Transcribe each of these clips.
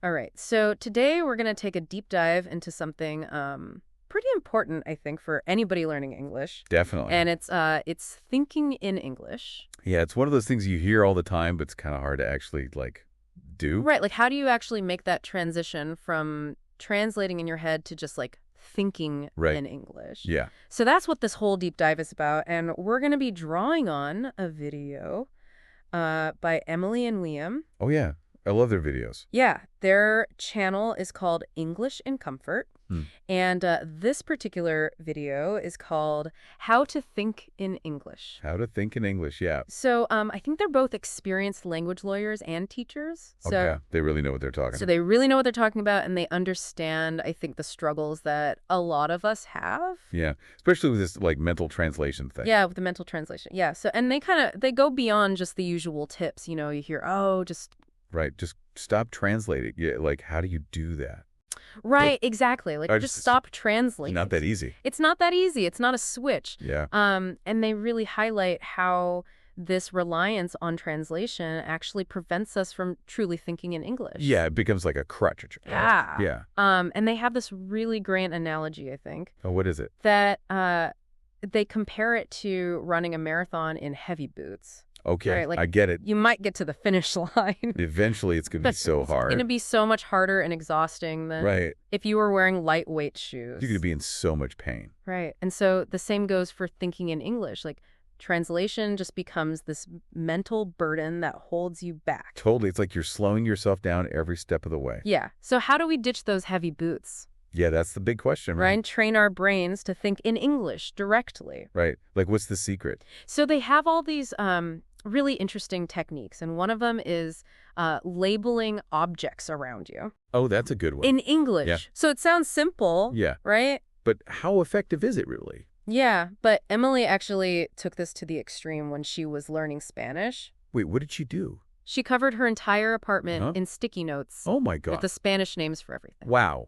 All right. So today we're going to take a deep dive into something pretty important, I think, for anybody learning English. Definitely. And it's thinking in English. Yeah, it's one of those things you hear all the time, but it's kind of hard to actually, do. Right. Like, how do you actually make that transition from translating in your head to just like thinking Right. in English? Yeah. So that's what this whole deep dive is about. And we're going to be drawing on a video by Emily and Liam. Oh, yeah. I love their videos. Yeah, their channel is called English in Comfort, Hmm. and this particular video is called How to Think in English. How to think in English, yeah. So I think they're both experienced language lawyers and teachers. Oh, So, yeah. They really know what they're talking so about. they really know what they're talking about, and they understand, I think, the struggles that a lot of us have. Yeah. Especially with this, mental translation thing. Yeah, with the mental translation. Yeah, so, and they go beyond just the usual tips. You know, you hear, oh, just... Right. Just stop translating. Yeah, how do you do that? Right, exactly. Like, Or just stop translating. Not that easy. It's not that easy. It's not a switch. Yeah. And they really highlight how this reliance on translation actually prevents us from truly thinking in English. Yeah, it becomes like a crutch. Yeah. Yeah. And they have this really great analogy, I think, Oh, what is it? that they compare it to running a marathon in heavy boots. Okay, Right, like, I get it. You might get to the finish line. Eventually, it's going to be so It's hard. going to be so much harder and exhausting than Right. if you were wearing lightweight shoes. You're going to be in so much pain. Right. And so the same goes for thinking in English. Like, translation just becomes this mental burden that holds you back. Totally. It's like you're slowing yourself down every step of the way. Yeah. So how do we ditch those heavy boots? Yeah, that's the big question, Right? right? And train our brains to think in English directly. Right. What's the secret? So they have all these really interesting techniques. And one of them is labeling objects around you. Oh, that's a good one. In English. Yeah. So it sounds simple. Yeah. Right? But how effective is it really? Yeah. But Emily actually took this to the extreme when she was learning Spanish. Wait, what did she do? She covered her entire apartment Uh-huh. in sticky notes Oh, my with God. the Spanish names for everything. Wow.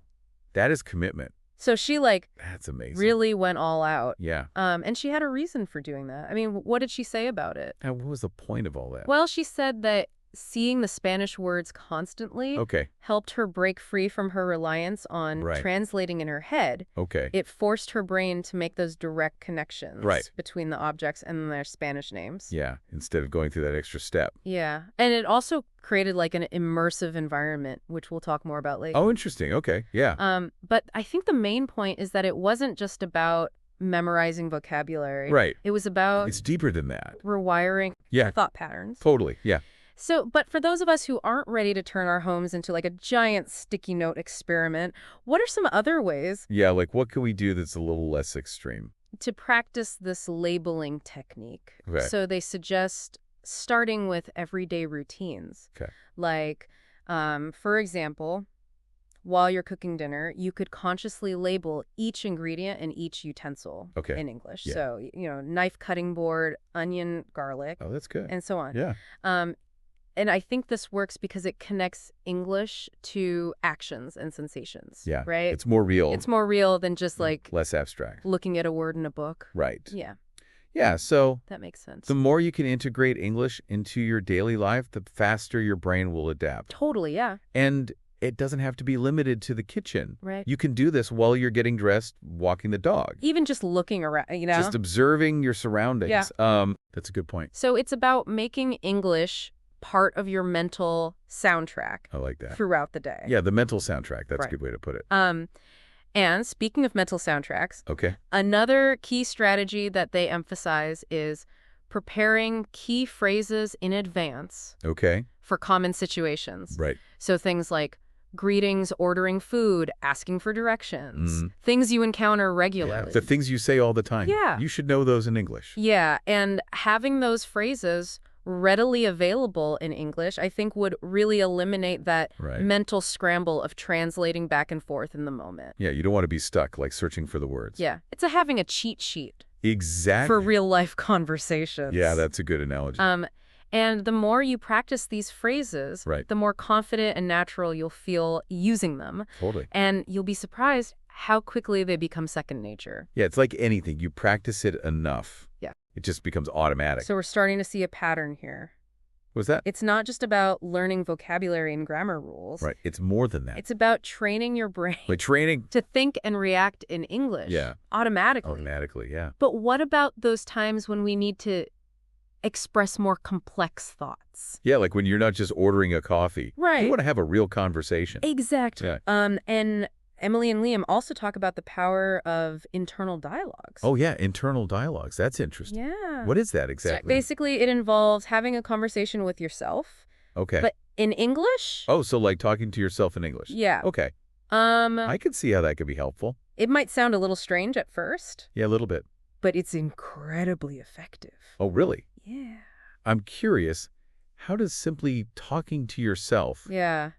That is commitment. So she, That's amazing. really went all out. Yeah. And she had a reason for doing that. I mean, what did she say about it? Now, what was the point of all that? Well, she said that seeing the Spanish words constantly Okay. helped her break free from her reliance on Right. translating in her head. Okay. It forced her brain to make those direct connections Right. between the objects and their Spanish names. Yeah. Instead of going through that extra step. Yeah. And it also created an immersive environment, which we'll talk more about later. Oh, interesting. Okay. Yeah. But I think the main point is that it wasn't just about memorizing vocabulary. Right. It was about It's deeper than that. rewiring Yeah. our thought patterns. Totally. Yeah. So, but for those of us who aren't ready to turn our homes into a giant sticky note experiment, what are some other ways Yeah. What can we do that's a little less extreme? to practice this labeling technique? Okay. So they suggest starting with everyday routines. Okay. For example, while you're cooking dinner, you could consciously label each ingredient and each utensil Okay. in English. Yeah. So, knife, cutting board, onion, garlic, Oh, that's good. and so on. Yeah. And I think this works because it connects English to actions and sensations. Yeah. Right? It's more real. It's more real than just less abstract. looking at a word in a book. Right. Yeah, Yeah. So that makes sense. the more you can integrate English into your daily life, the faster your brain will adapt. Totally, yeah. And it doesn't have to be limited to the kitchen. Right. You can do this while you're getting dressed, walking the dog. Even just looking around, Just observing your surroundings. Yeah. That's a good point. So it's about making English part of your mental soundtrack I like that. throughout the day. Yeah, the mental soundtrack. That's Right. a good way to put it. And speaking of mental soundtracks, Okay. another key strategy that they emphasize is preparing key phrases in advance Okay. for common situations. Right. So things like greetings, ordering food, asking for directions, Mhm. things you encounter Yeah. regularly. The things you say all the time. Yeah. You should know those in English. Yeah, and having those phrases readily available in English, I think would really eliminate that Right. mental scramble of translating back and forth in the moment. Yeah, you don't want to be stuck, searching for the words. Yeah, it's having a cheat sheet Exactly. for real-life conversations. Yeah, that's a good analogy. And the more you practice these phrases, Right. the more confident and natural you'll feel using them. Totally. And you'll be surprised how quickly they become second nature. Yeah, it's like anything. You practice it enough. Yeah. It just becomes automatic. So we're starting to see a pattern here. Was that? It's not just about learning vocabulary and grammar rules. Right. It's more than that. It's about training your brain Like training. to think and react in English Yeah. automatically. Automatically, yeah. But what about those times when we need to express more complex thoughts? Yeah, like when you're not just ordering a coffee. Right. You want to have a real conversation. Exactly. Yeah. And Emily and Liam also talk about the power of internal dialogues. Oh, yeah, internal dialogues. That's interesting. Yeah. What is that So exactly? basically, it involves having a conversation with yourself, Okay. but in English. Oh, so like talking to yourself in English. Yeah. Okay. Um, I could see how that could be helpful. it might sound a little strange at first, Yeah, a little bit. but it's incredibly effective. Oh, really? Yeah. I'm curious, how does simply talking to yourself Yeah.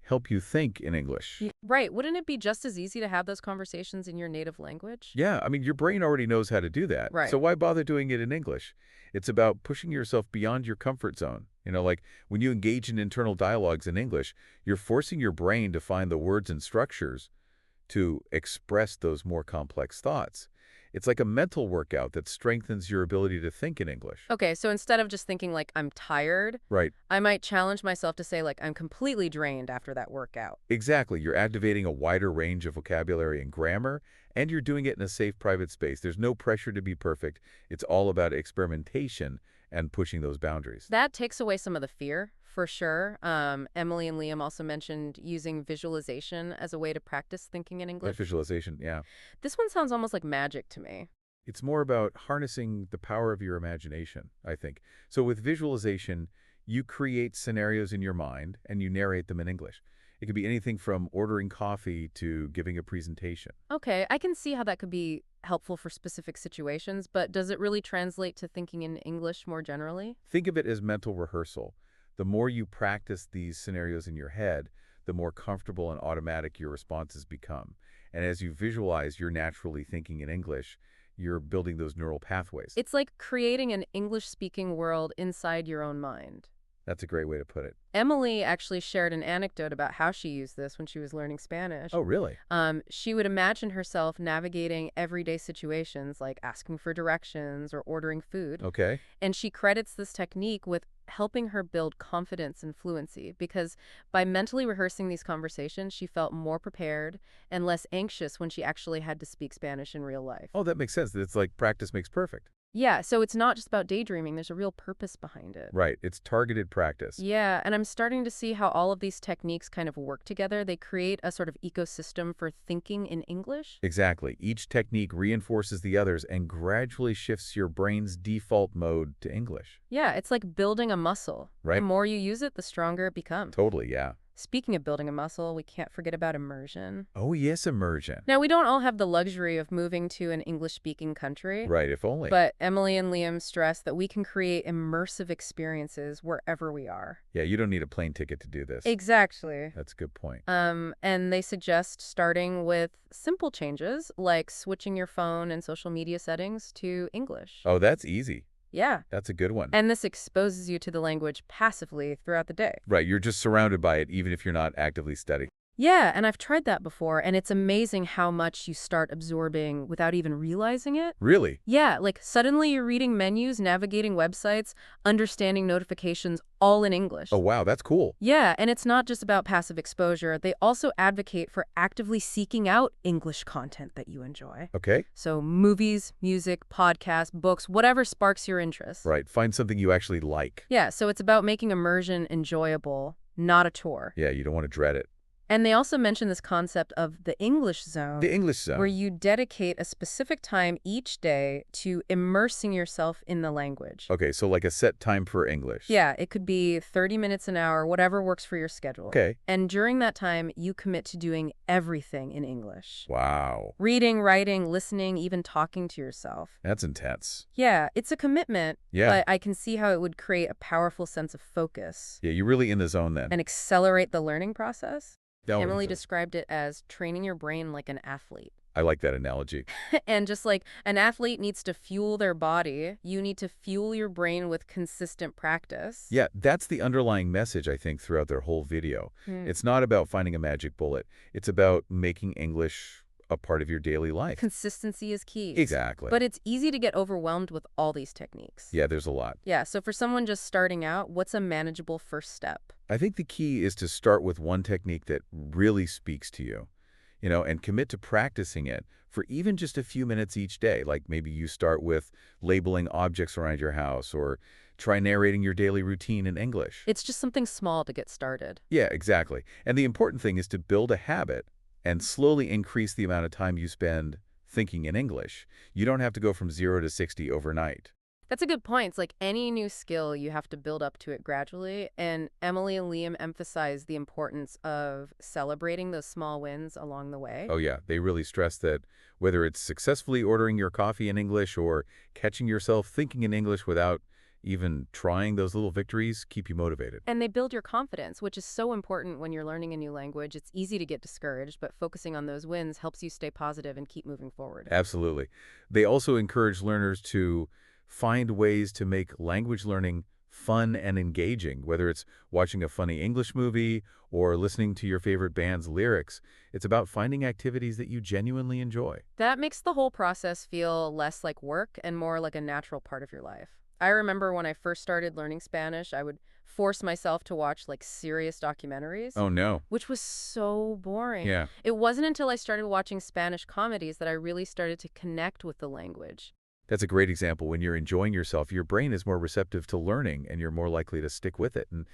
help you think in English? Right. Wouldn't it be just as easy to have those conversations in your native language? Yeah, I mean, your brain already knows how to do that. Right. So why bother doing it in English? It's about pushing yourself beyond your comfort zone. You know, like when you engage in internal dialogues in English, you're forcing your brain to find the words and structures to express those more complex thoughts. It's like a mental workout that strengthens your ability to think in English. Okay, so instead of just thinking like I'm tired, Right. I might challenge myself to say like I'm completely drained after that workout. Exactly. You're activating a wider range of vocabulary and grammar, and you're doing it in a safe, private space. There's no pressure to be perfect. It's all about experimentation and pushing those boundaries. That takes away some of the fear, for sure. Emily and Liam also mentioned using visualization as a way to practice thinking in That English. visualization, yeah. This one sounds almost like magic to me. It's more about harnessing the power of your imagination, I think. So with visualization, you create scenarios in your mind and you narrate them in English. It could be anything from ordering coffee to giving a presentation. Okay, I can see how that could be helpful for specific situations, but does it really translate to thinking in English more generally? Think of it as mental rehearsal. The more you practice these scenarios in your head, the more comfortable and automatic your responses become. And as you visualize you're naturally thinking in English, you're building those neural pathways. It's like creating an English-speaking world inside your own mind. That's a great way to put it. Emily actually shared an anecdote about how she used this when she was learning Spanish. Oh, really? She would imagine herself navigating everyday situations like asking for directions or ordering food. Okay. And she credits this technique with helping her build confidence and fluency because by mentally rehearsing these conversations, she felt more prepared and less anxious when she actually had to speak Spanish in real life. Oh, that makes sense. It's like practice makes perfect. Yeah, so it's not just about daydreaming. There's a real purpose behind it. Right. It's targeted practice. Yeah, and I'm starting to see how all of these techniques kind of work together. They create a sort of ecosystem for thinking in English. Exactly. Each technique reinforces the others and gradually shifts your brain's default mode to English. Yeah, it's like building a muscle. Right. The more you use it, the stronger it becomes. Totally, yeah. Speaking of building a muscle, we can't forget about immersion. Oh, yes, immersion. Now, we don't all have the luxury of moving to an English-speaking country. Right, if only. But Emily and Liam stress that we can create immersive experiences wherever we are. Yeah, you don't need a plane ticket to do this. Exactly. That's a good point. And they suggest starting with simple changes like switching your phone and social media settings to English. Oh, that's easy. Yeah. That's a good one. And this exposes you to the language passively throughout the day. Right, you're just surrounded by it even if you're not actively studying. Yeah, and I've tried that before, and it's amazing how much you start absorbing without even realizing it. Really? Yeah, like suddenly you're reading menus, navigating websites, understanding notifications, all in English. Oh, wow, that's cool. Yeah, and it's not just about passive exposure. They also advocate for actively seeking out English content that you enjoy. Okay. So movies, music, podcasts, books, whatever sparks your interest. Right, find something you actually like. Yeah, so it's about making immersion enjoyable, not a chore. Yeah, you don't want to dread it. And they also mention this concept of the English zone. The English zone. Where you dedicate a specific time each day to immersing yourself in the language. Okay, so like a set time for English. Yeah, it could be 30 minutes an hour, whatever works for your schedule. Okay. And during that time, you commit to doing everything in English. Wow. Reading, writing, listening, even talking to yourself. That's intense. Yeah, it's a commitment, Yeah. but I can see how it would create a powerful sense of focus. Yeah, you're really in the zone then. And accelerate the learning process. Oh, Emily described it as training your brain like an athlete. I like that analogy. And just like an athlete needs to fuel their body, you need to fuel your brain with consistent practice. Yeah, that's the underlying message, I think, throughout their whole video. It's not about finding a magic bullet. It's about making English a part of your daily life. Consistency is key. Exactly. But it's easy to get overwhelmed with all these techniques. Yeah, there's a lot. Yeah, so for someone just starting out, what's a manageable first step? I think the key is to start with one technique that really speaks to you, and commit to practicing it for even just a few minutes each day. Like maybe you start with labeling objects around your house or try narrating your daily routine in English. It's just something small to get started. Yeah, exactly. And the important thing is to build a habit and slowly increase the amount of time you spend thinking in English. You don't have to go from 0 to 60 overnight. That's a good point. It's like any new skill, you have to build up to it gradually. And Emily and Liam emphasize the importance of celebrating those small wins along the way. Oh yeah, they really stress that whether it's successfully ordering your coffee in English or catching yourself thinking in English without even trying, those little victories keep you motivated. And they build your confidence, which is so important when you're learning a new language. It's easy to get discouraged, but focusing on those wins helps you stay positive and keep moving forward. Absolutely. They also encourage learners to find ways to make language learning fun and engaging, whether it's watching a funny English movie or listening to your favorite band's lyrics. It's about finding activities that you genuinely enjoy. That makes the whole process feel less like work and more like a natural part of your life. I remember when I first started learning Spanish, I would force myself to watch like serious documentaries, Oh no. which was so boring. Yeah. It wasn't until I started watching Spanish comedies that I really started to connect with the language. That's a great example. When you're enjoying yourself, your brain is more receptive to learning and you're more likely to stick with it. And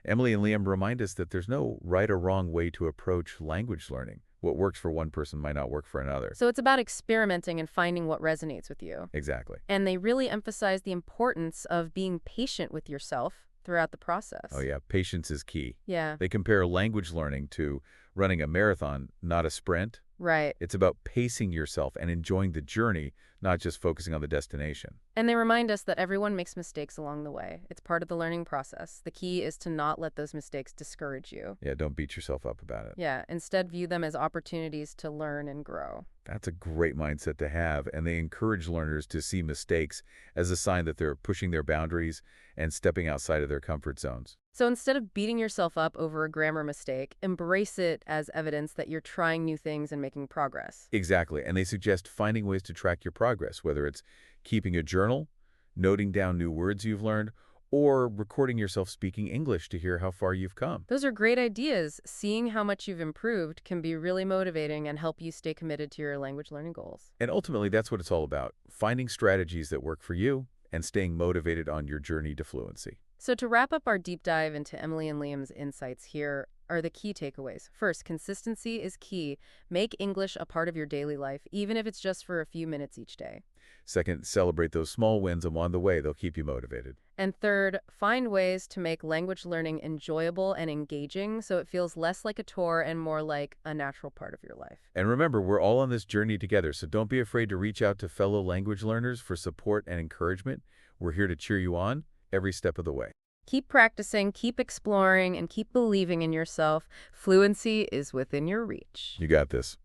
Emily and Liam remind us that there's no right or wrong way to approach language learning. What works for one person might not work for another. So it's about experimenting and finding what resonates with you. Exactly. And they really emphasize the importance of being patient with yourself throughout the process. Oh yeah, patience is key. Yeah, They compare language learning to running a marathon, not a sprint. right. It's about pacing yourself and enjoying the journey, not just focusing on the destination. And they remind us that everyone makes mistakes along the way. It's part of the learning process. The key is to not let those mistakes discourage you. Yeah, don't beat yourself up about it. Yeah, instead view them as opportunities to learn and grow. That's a great mindset to have, and they encourage learners to see mistakes as a sign that they're pushing their boundaries and stepping outside of their comfort zones. So instead of beating yourself up over a grammar mistake, embrace it as evidence that you're trying new things and making progress. Exactly, and they suggest finding ways to track your progress, whether it's keeping a journal, noting down new words you've learned, or recording yourself speaking English to hear how far you've come. Those are great ideas. Seeing how much you've improved can be really motivating and help you stay committed to your language learning goals. And ultimately, that's what it's all about, finding strategies that work for you and staying motivated on your journey to fluency. So to wrap up our deep dive into Emily and Liam's insights, here are the key takeaways. First, consistency is key. Make English a part of your daily life, even if it's just for a few minutes each day. Second, celebrate those small wins along the way. They'll keep you motivated. And third, find ways to make language learning enjoyable and engaging so it feels less like a chore and more like a natural part of your life. And remember, we're all on this journey together, so don't be afraid to reach out to fellow language learners for support and encouragement. We're here to cheer you on every step of the way. Keep practicing, keep exploring, and keep believing in yourself. Fluency is within your reach. You got this.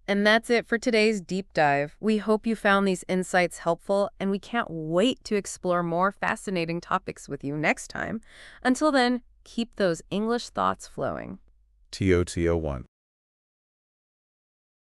And that's it for today's deep dive. We hope you found these insights helpful, and we can't wait to explore more fascinating topics with you next time. Until then, keep those English thoughts flowing. TOTO1.